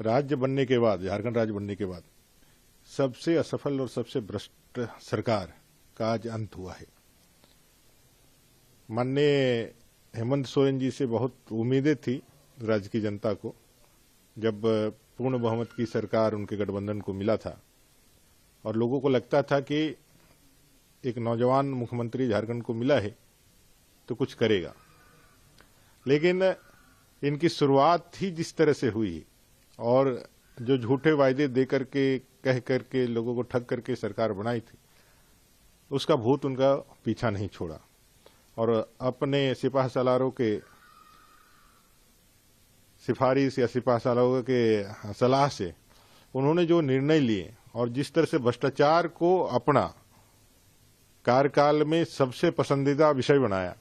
राज्य बनने के बाद, झारखंड राज्य बनने के बाद सबसे असफल और सबसे भ्रष्ट सरकार का आज अंत हुआ है। माननीय हेमंत सोरेन जी से बहुत उम्मीदें थी राज्य की जनता को, जब पूर्ण बहुमत की सरकार उनके गठबंधन को मिला था और लोगों को लगता था कि एक नौजवान मुख्यमंत्री झारखंड को मिला है तो कुछ करेगा। लेकिन इनकी शुरुआत ही जिस तरह से हुई और जो झूठे वायदे दे करके कह करके लोगों को ठग करके सरकार बनाई थी, उसका भूत उनका पीछा नहीं छोड़ा और अपने सिपाही सालारों के सिफारिश या सिपाही सालारों के सलाह से उन्होंने जो निर्णय लिए और जिस तरह से भ्रष्टाचार को अपना कार्यकाल में सबसे पसंदीदा विषय बनाया,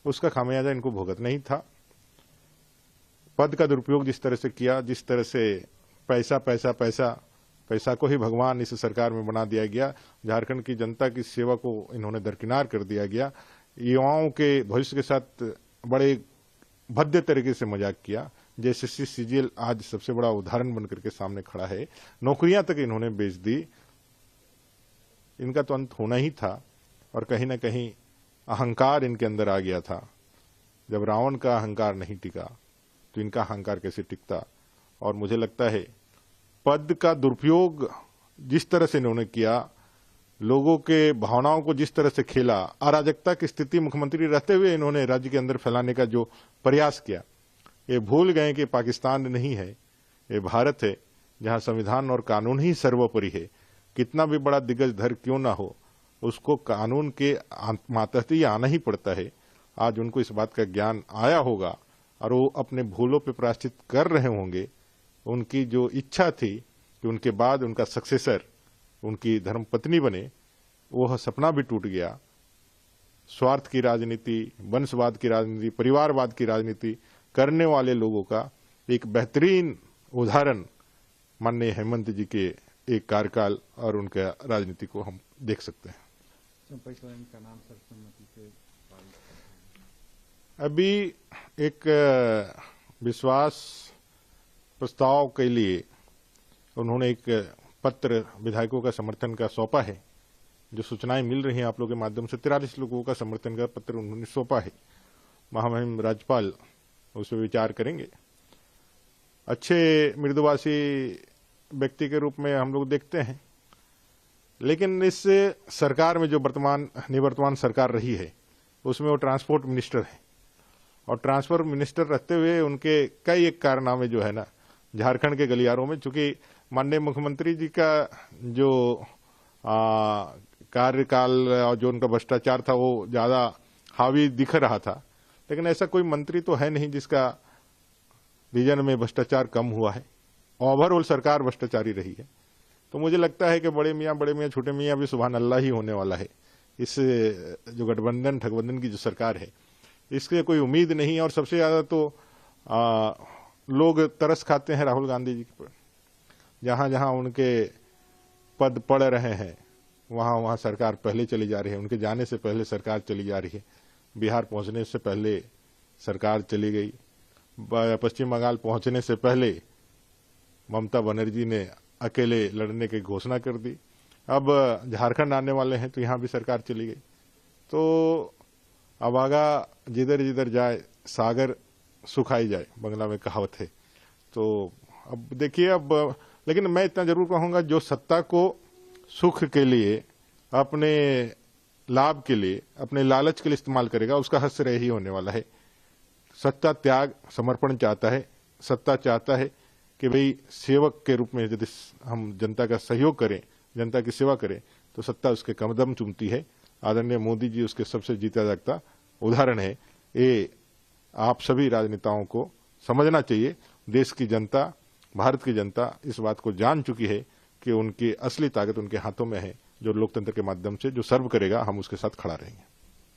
उसका खामियाजा इनको भुगतना नहीं था। पद का दुरुपयोग जिस तरह से किया, जिस तरह से पैसा पैसा पैसा पैसा को ही भगवान इस सरकार में बना दिया गया, झारखंड की जनता की सेवा को इन्होंने दरकिनार कर दिया गया, युवाओं के भविष्य के साथ बड़े भद्दे तरीके से मजाक किया। जैसे सीजीएल आज सबसे बड़ा उदाहरण बनकर के सामने खड़ा है, नौकरियां तक इन्होंने बेच दी। इनका तो अंत होना ही था और कहीं ना कहीं अहंकार इनके अंदर आ गया था। जब रावण का अहंकार नहीं टिका तो इनका अहंकार कैसे टिकता। और मुझे लगता है पद का दुरुपयोग जिस तरह से इन्होंने किया, लोगों के भावनाओं को जिस तरह से खेला, अराजकता की स्थिति मुख्यमंत्री रहते हुए इन्होंने राज्य के अंदर फैलाने का जो प्रयास किया, ये भूल गए कि पाकिस्तान नहीं है, ये भारत है, जहां संविधान और कानून ही सर्वोपरि है। कितना भी बड़ा दिग्गज धर क्यों ना हो, उसको कानून के मातहत ही आना ही पड़ता है। आज उनको इस बात का ज्ञान आया होगा और वो अपने भूलों पे प्रायश्चित कर रहे होंगे। उनकी जो इच्छा थी कि उनके बाद उनका सक्सेसर उनकी धर्मपत्नी बने, वह सपना भी टूट गया। स्वार्थ की राजनीति, वंशवाद की राजनीति, परिवारवाद की राजनीति करने वाले लोगों का एक बेहतरीन उदाहरण माननीय हेमंत जी के एक कार्यकाल और उनका राजनीति को हम देख सकते हैं। का नाम सर्वसम्मति से अभी एक विश्वास प्रस्ताव के लिए उन्होंने एक पत्र विधायकों का समर्थन का सौंपा है। जो सूचनाएं मिल रही हैं आप लोगों के माध्यम से, 43 लोगों का समर्थन का पत्र उन्होंने सौंपा है। महामहिम राज्यपाल उस पर विचार करेंगे। अच्छे मृदुभाषी व्यक्ति के रूप में हम लोग देखते हैं, लेकिन इस सरकार में जो निवर्तमान सरकार रही है उसमें वो ट्रांसपोर्ट मिनिस्टर है और ट्रांसपोर्ट मिनिस्टर रहते हुए उनके कई एक कारनामे जो है ना झारखंड के गलियारों में, चूंकि माननीय मुख्यमंत्री जी का जो कार्यकाल और जो उनका भ्रष्टाचार था वो ज्यादा हावी दिख रहा था, लेकिन ऐसा कोई मंत्री तो है नहीं जिसका रीजन में भ्रष्टाचार कम हुआ है। ओवरऑल सरकार भ्रष्टाचारी रही है। तो मुझे लगता है कि बड़े मियाँ छोटे मियाँ भी सुभान अल्लाह ही होने वाला है। इस जो गठबंधन ठगबंधन की जो सरकार है, इसके कोई उम्मीद नहीं। और सबसे ज्यादा तो लोग तरस खाते हैं राहुल गांधी जी पर। जहां जहां उनके पद पड़ रहे हैं वहां वहां सरकार पहले चली जा रही है। उनके जाने से पहले सरकार चली जा रही है। बिहार पहुंचने से पहले सरकार चली गई। पश्चिम बंगाल पहुंचने से पहले ममता बनर्जी ने अकेले लड़ने की घोषणा कर दी। अब झारखंड आने वाले हैं तो यहां भी सरकार चली गई। तो अब आगा जिधर जिधर जाए सागर सुखाई जाए, बंगला में कहावत है। तो अब देखिए, अब लेकिन मैं इतना जरूर कहूंगा, जो सत्ता को सुख के लिए, अपने लाभ के लिए, अपने लालच के लिए इस्तेमाल करेगा, उसका हश्र ही होने वाला है। सत्ता त्याग, समर्पण चाहता है। सत्ता चाहता है कि भाई सेवक के रूप में यदि हम जनता का सहयोग करें, जनता की सेवा करें, तो सत्ता उसके कदम चूमती है। आदरणीय मोदी जी उसके सबसे जीता जागता उदाहरण है। ये आप सभी राजनेताओं को समझना चाहिए। देश की जनता, भारत की जनता इस बात को जान चुकी है कि उनकी असली ताकत उनके हाथों में है। जो लोकतंत्र के माध्यम से जो सर्व करेगा, हम उसके साथ खड़ा रहेंगे।